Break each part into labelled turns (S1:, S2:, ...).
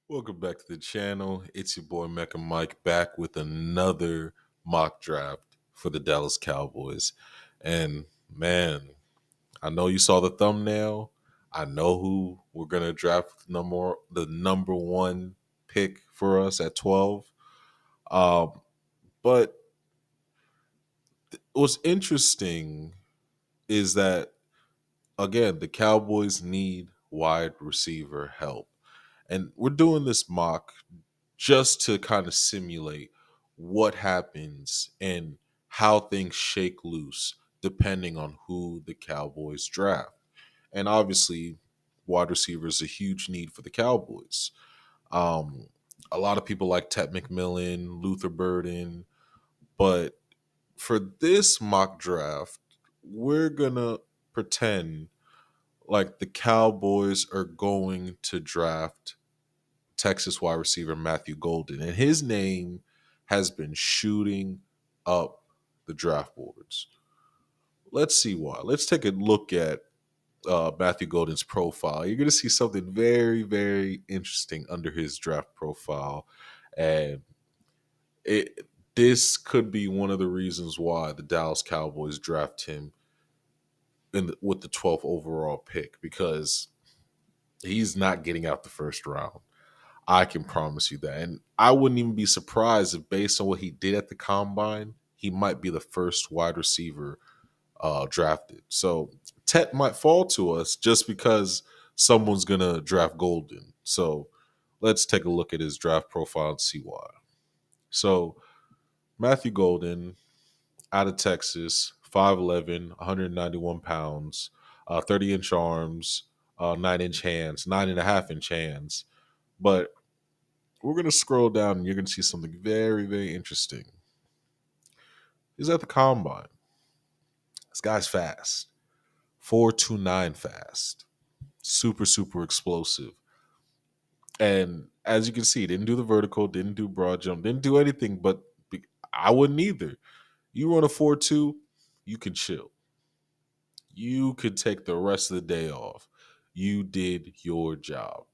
S1: Welcome back to the channel. It's your boy Mecca Mike back with another mock draft for the Dallas Cowboys. And man, I know you saw the thumbnail. I know who we're gonna draft the number one pick for us at 12. Um, but what's interesting is that again, the Cowboys need wide receiver help. And we're doing this mock just to kind of simulate what happens and how things shake loose depending on who the Cowboys draft. And obviously, wide receiver is a huge need for the Cowboys. Um, a lot of people like Ted McMillan, Luther Burden, but for this mock draft, we're gonna pretend like the Cowboys are going to draft Texas wide receiver Matthew Golden, and his name has been shooting up the draft boards. Let's see why. Let's take a look at Matthew Golden's profile. You're going to see something very, very interesting under his draft profile, and it this could be one of the reasons why the Dallas Cowboys draft him with the 12th overall pick because he's not getting out the first round. I can promise you that. And I wouldn't even be surprised if, based on what he did at the combine, he might be the first wide receiver drafted. So Tet might fall to us just because someone's going to draft Golden. So let's take a look at his draft profile and see why. So Matthew Golden out of Texas, 5'11, 191 pounds, 30-inch arms, 9-inch hands, 9.5-inch hands. But we're going to scroll down and you're going to see something very, very interesting. He's at the combine. This guy's fast. 4.29 fast. Super, super explosive. And as you can see, didn't do the vertical, didn't do broad jump, didn't do anything, but I wouldn't either. You run a 4.2, you can chill. You could take the rest of the day off. You did your job.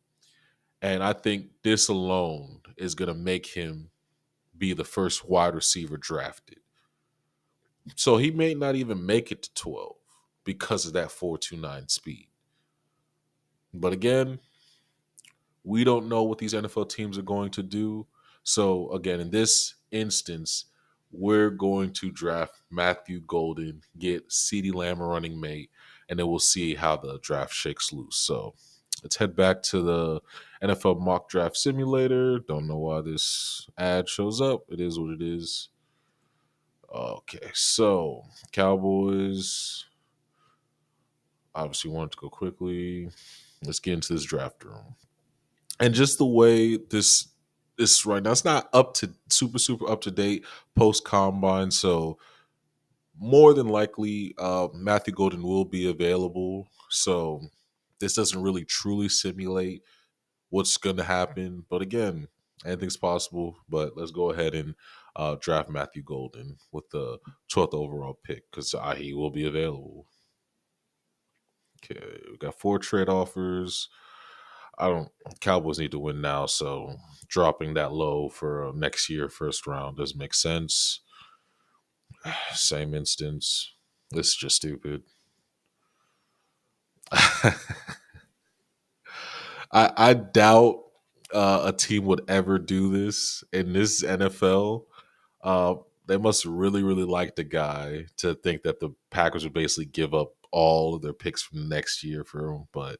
S1: And I think this alone is going to make him be the first wide receiver drafted. So he may not even make it to 12 because of that 4.29 speed. But again, we don't know what these NFL teams are going to do. So again, in this instance, we're going to draft Matthew Golden, get CeeDee Lamb a running mate, and then we'll see how the draft shakes loose. So let's head back to the NFL mock draft simulator. Don't know why this ad shows up. It is what it is. Okay, so Cowboys obviously wanted to go quickly. Let's get into this draft room. And just the way this right now, it's not up to super up to date post combine. So more than likely, Matthew Golden will be available. So this doesn't really truly simulate what's going to happen. But again, anything's possible. But let's go ahead and draft Matthew Golden with the 12th overall pick because he will be available. Okay, we got 4 trade offers. I don't. Cowboys need to win now, so dropping that low for next year first round doesn't make sense. Same instance. This is just stupid. I doubt a team would ever do this in this NFL. They must really, really like the guy to think that the Packers would basically give up all of their picks from next year for him. But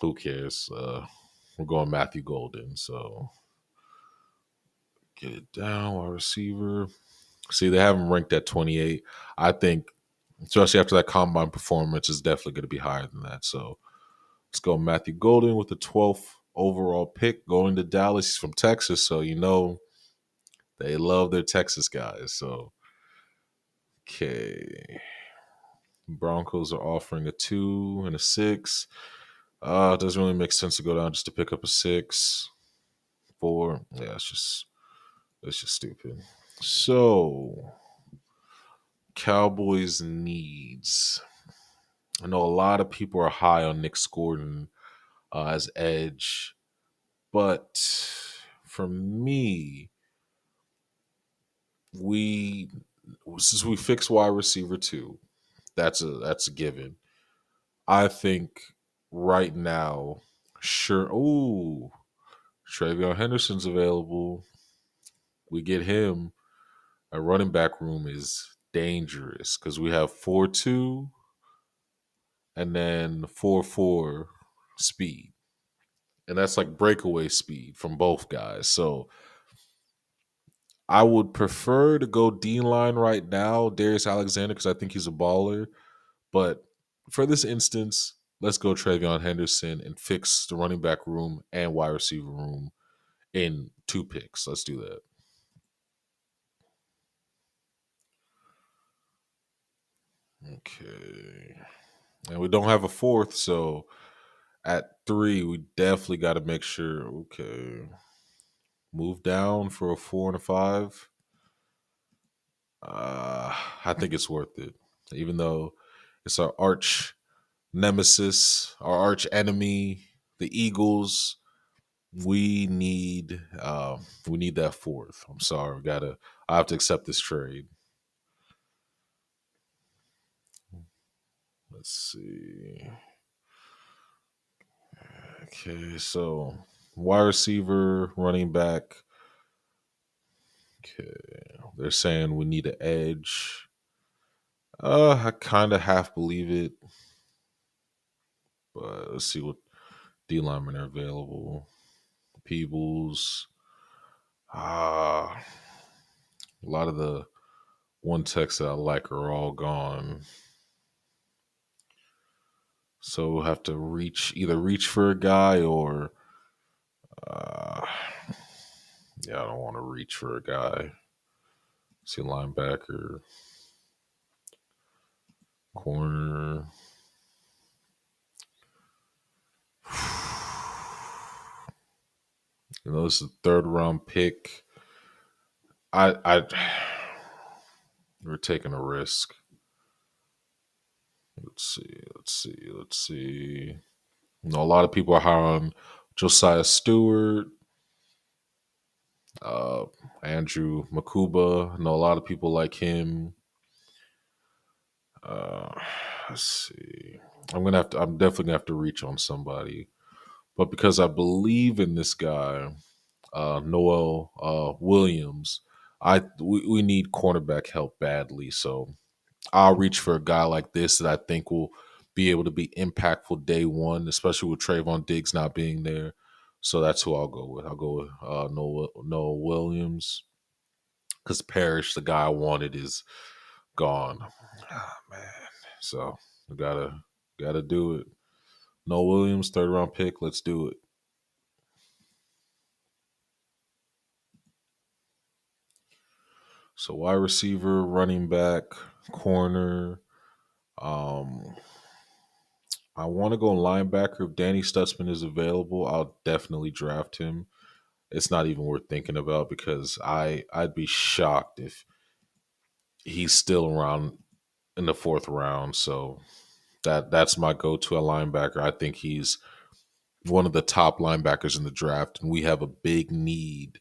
S1: who cares? We're going Matthew Golden, so get it down. Wide receiver. See, they have him ranked at 28. I think, especially after that combine performance, is definitely going to be higher than that. So let's go Matthew Golden with the 12th overall pick going to Dallas. He's from Texas, so you know they love their Texas guys. So, okay. Broncos are offering a 2 and a 6. It doesn't really make sense to go down just to pick up a 6. 4. Yeah, it's just stupid. So, Cowboys needs. I know a lot of people are high on Nick Gordon as edge. But for me, we since we fixed wide receiver two, that's a given. I think right now, sure. Ooh, Travion Henderson's available. We get him. A running back room is dangerous because we have 4-2 and then 4-4 speed. And that's like breakaway speed from both guys. So I would prefer to go D line right now, Darius Alexander, because I think he's a baller. But for this instance, let's go Travion Henderson and fix the running back room and wide receiver room in 2 picks. Let's do that. Okay. And we don't have a fourth, so at 3, we definitely got to make sure. Okay, move down for a 4 and a 5. I think it's worth it, even though it's our arch nemesis, our arch enemy, the Eagles. We need that fourth. I'm sorry, I have to accept this trade. Let's see. Okay, so wide receiver, running back. Okay, they're saying we need an edge. I kind of half believe it, but let's see what D linemen are available. Peebles. A lot of the one techs that I like are all gone. So we'll have to either reach for a guy or, uh, yeah, I don't want to reach for a guy. See linebacker, corner. This is a third round pick. I we're taking a risk. Let's see. A lot of people are high on Josiah Stewart, uh, Andrew Makuba. I know a lot of people like him. Uh, let's see. I'm definitely gonna have to reach on somebody, but because I believe in this guy, Noel Williams, we need cornerback help badly. So I'll reach for a guy like this that I think will be able to be impactful day one, especially with Trayvon Diggs not being there. So that's who I'll go with. I'll go with Noah Williams because Parrish, the guy I wanted, is gone. Ah, man. So we gotta do it. Noah Williams, third round pick. Let's do it. So wide receiver, running back, corner. Um, I want to go linebacker. If Danny Stutzman is available, I'll definitely draft him. It's not even worth thinking about because I'd be shocked if he's still around in the 4th round. So that's my go-to at linebacker. I think he's one of the top linebackers in the draft, and we have a big need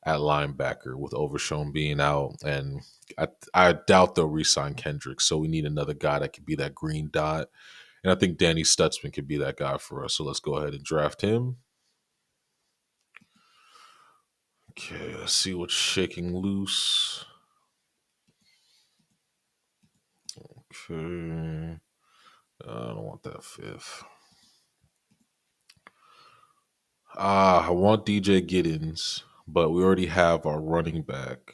S1: at linebacker with Overshown being out, and I doubt they'll re-sign Kendrick. So we need another guy that could be that green dot, and I think Danny Stutzman could be that guy for us. So let's go ahead and draft him. Okay, let's see what's shaking loose. Okay, I don't want that 5th. I want DJ Giddens, but we already have our running back.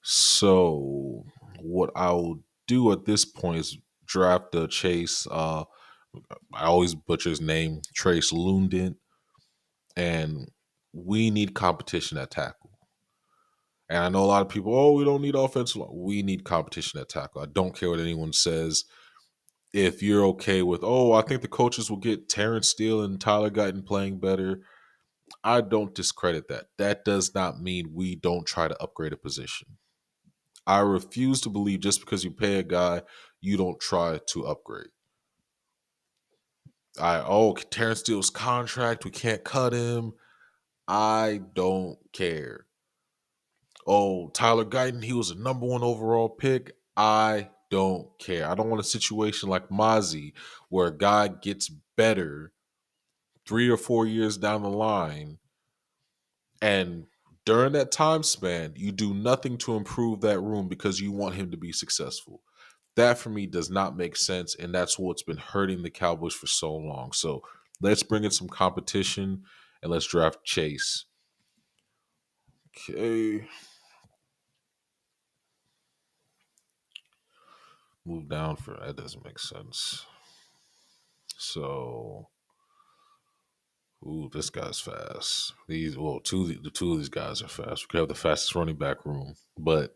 S1: So what I'll do at this point is draft the Chase. I always butcher his name, Trace Lundin, and we need competition at tackle. And I know a lot of people, oh, we don't need offensive line. We need competition at tackle. I don't care what anyone says. If you're okay with, oh, I think the coaches will get Terrence Steele and Tyler Guyton playing better, I don't discredit that. That does not mean we don't try to upgrade a position. I refuse to believe just because you pay a guy, you don't try to upgrade. Terrence Steele's contract, we can't cut him. I don't care. Oh, Tyler Guyton, he was a number one overall pick. I don't care. I don't want a situation like Mozzie where a guy gets better 3 or 4 years down the line, and during that time span, you do nothing to improve that room because you want him to be successful. That for me does not make sense, and that's what's been hurting the Cowboys for so long. So let's bring in some competition and let's draft Chase. Okay, move down for that doesn't make sense. So, ooh, this guy's fast. These well, the two of these guys are fast. We could have the fastest running back room, but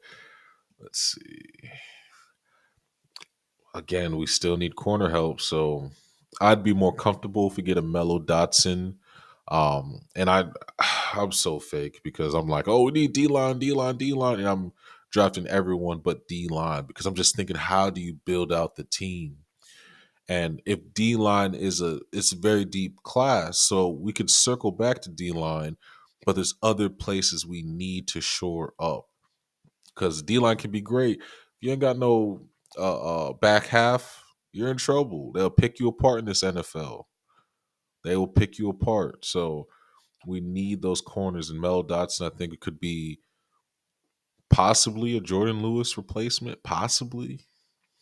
S1: let's see. Again, we still need corner help, so I'd be more comfortable if we get a Mellow Dotson. And I'm so fake because I'm like, oh, we need D line, D line, D line, and I'm drafting everyone but D line because I'm just thinking, how do you build out the team? And if D line it's a very deep class, so we could circle back to D line, but there's other places we need to shore up because D line can be great. If you ain't got no back half, you're in trouble. They'll pick you apart in this NFL. They will pick you apart. So we need those corners. And Mel Dotson, I think it could be possibly a Jordan Lewis replacement, possibly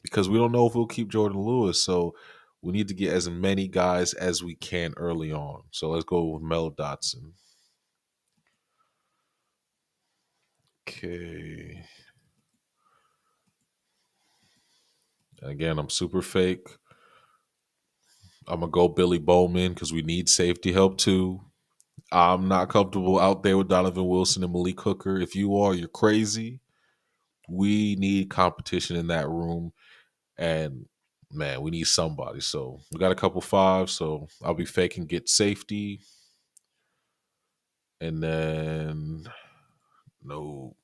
S1: because we don't know if we'll keep Jordan Lewis. So we need to get as many guys as we can early on. So let's go with Mel Dotson. Okay. Again, I'm super fake. I'm gonna go Billy Bowman because we need safety help too. I'm not comfortable out there with Donovan Wilson and Malik Hooker. If you are, you're crazy. We need competition in that room, and man, we need somebody. So we got a couple fives. So I'll be fake and get safety, and then no,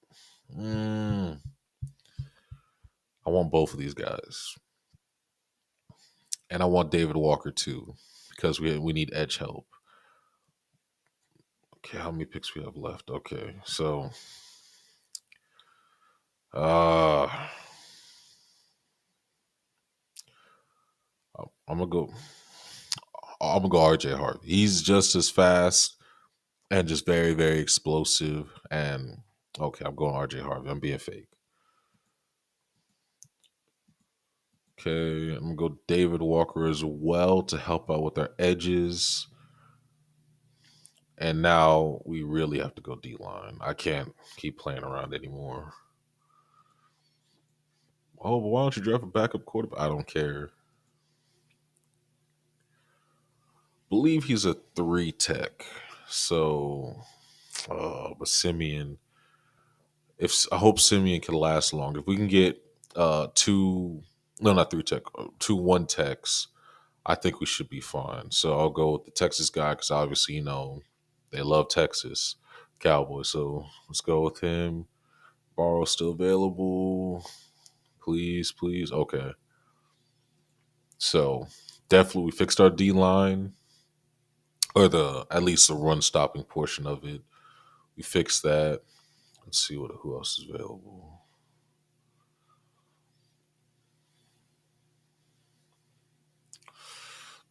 S1: mm, I want both of these guys, and I want David Walker too because we need edge help. Okay, how many picks we have left? Okay, so uh, I'm gonna go. I'm gonna go RJ Hart. He's just as fast and just very, very explosive. And okay, I'm going RJ Harvey. I'm being fake. Okay, I'm gonna go David Walker as well to help out with our edges. And now we really have to go D line. I can't keep playing around anymore. Oh, but why don't you draft a backup quarterback? I don't care. Believe he's a 3 tech. So, but Simeon, if I hope Simeon can last long. If we can get two, no, not 3 tech, two 1 techs, I think we should be fine. So I'll go with the Texas guy because obviously, they love Texas Cowboys. So let's go with him. Barrow still available. Please, please. Okay. So definitely we fixed our D line or the at least the run stopping portion of it. We fixed that. Let's see who else is available.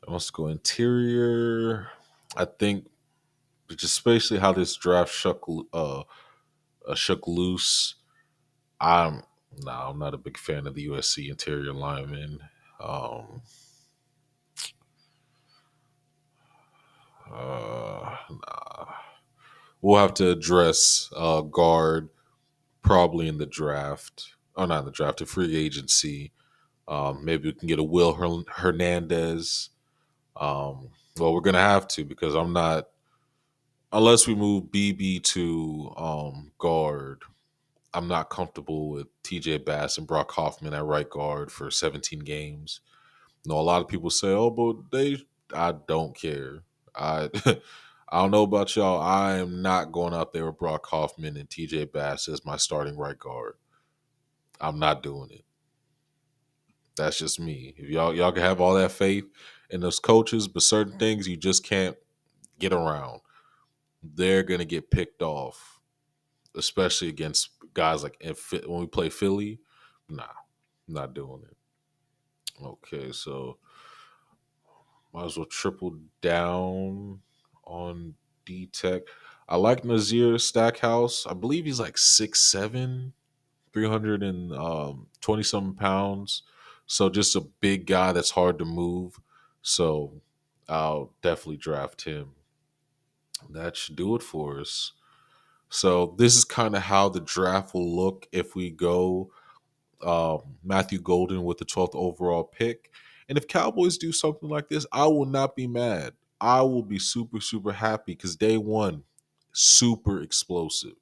S1: Let's go interior. I think just especially how this draft shook loose. I'm I'm not a big fan of the USC interior lineman. Um, nah. We'll have to address guard probably in the draft. Oh, not in the draft, in free agency. Maybe we can get a Will Hernandez. Well, we're gonna have to because I'm not unless we move BB to guard. I'm not comfortable with TJ Bass and Brock Hoffman at right guard for 17 games. No, a lot of people say, "Oh, but I don't care. I I don't know about y'all. I am not going out there with Brock Hoffman and TJ Bass as my starting right guard. I'm not doing it. That's just me. If y'all can have all that faith in those coaches, but certain things you just can't get around. they're gonna get picked off, especially against guys like when we play Philly. Nah, not doing it. Okay, so might as well triple down on D Tech. I like Nazir Stackhouse. I believe he's like 6'7", 320 something pounds. So just a big guy that's hard to move. So I'll definitely draft him. That should do it for us. So this is kind of how the draft will look if we go Matthew Golden with the 12th overall pick. And if Cowboys do something like this, I will not be mad. I will be super, super happy because day one, super explosive,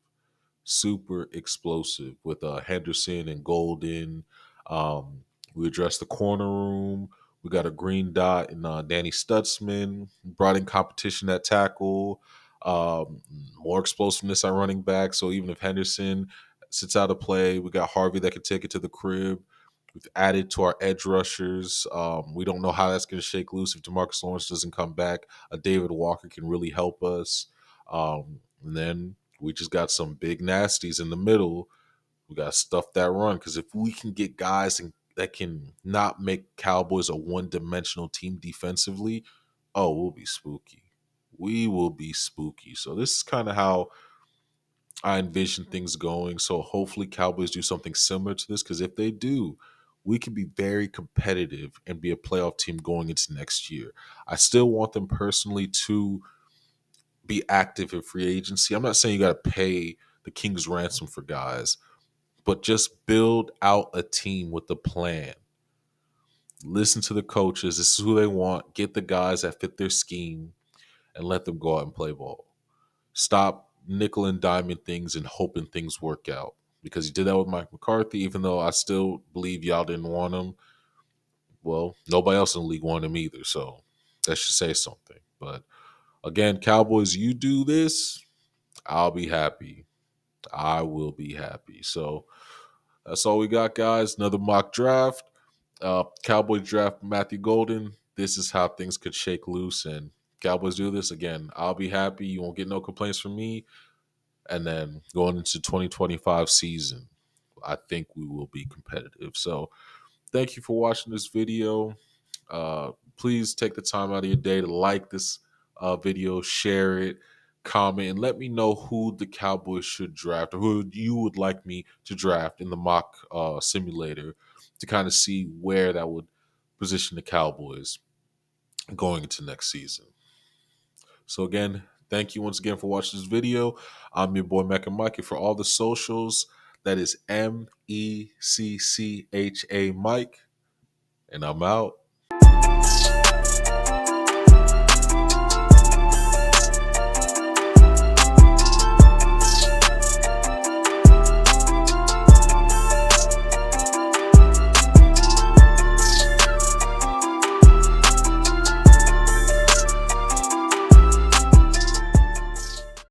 S1: super explosive with Henderson and Golden. Um, we addressed the corner room. We got a green dot in Danny Stutzman. Brought in competition at tackle. Um, More explosiveness at running back. So even if Henderson sits out of play, we got Harvey that can take it to the crib. We've added to our edge rushers. We don't know how that's going to shake loose if Demarcus Lawrence doesn't come back. David Walker can really help us. And then we just got some big nasties in the middle. We got stuff that run because if we can get guys that can not make Cowboys a one-dimensional team defensively, oh, we'll be spooky. We will be spooky. So this is kind of how I envision things going. So hopefully Cowboys do something similar to this because if they do, we can be very competitive and be a playoff team going into next year. I still want them personally to be active in free agency. I'm not saying you got to pay the king's ransom for guys, but just build out a team with a plan. Listen to the coaches. This is who they want. Get the guys that fit their scheme and let them go out and play ball. Stop nickel and diamond things and hoping things work out. Because you did that with Mike McCarthy, even though I still believe y'all didn't want him. Well, nobody else in the league wanted him either. So that should say something. But again, Cowboys, you do this, I'll be happy. I will be happy. So that's all we got, guys. Another mock draft. Cowboys draft Matthew Golden. This is how things could shake loose, and Cowboys do this again. I'll be happy. You won't get no complaints from me. And then going into 2025 season, I think we will be competitive. So thank you for watching this video. Please take the time out of your day to like this video, share it, comment, and let me know who the Cowboys should draft or who you would like me to draft in the mock simulator to kind of see where that would position the Cowboys going into next season. So again, thank you once again for watching this video. I'm your boy Mecca Mikey for all the socials. That is MECCHA Mike, and I'm out.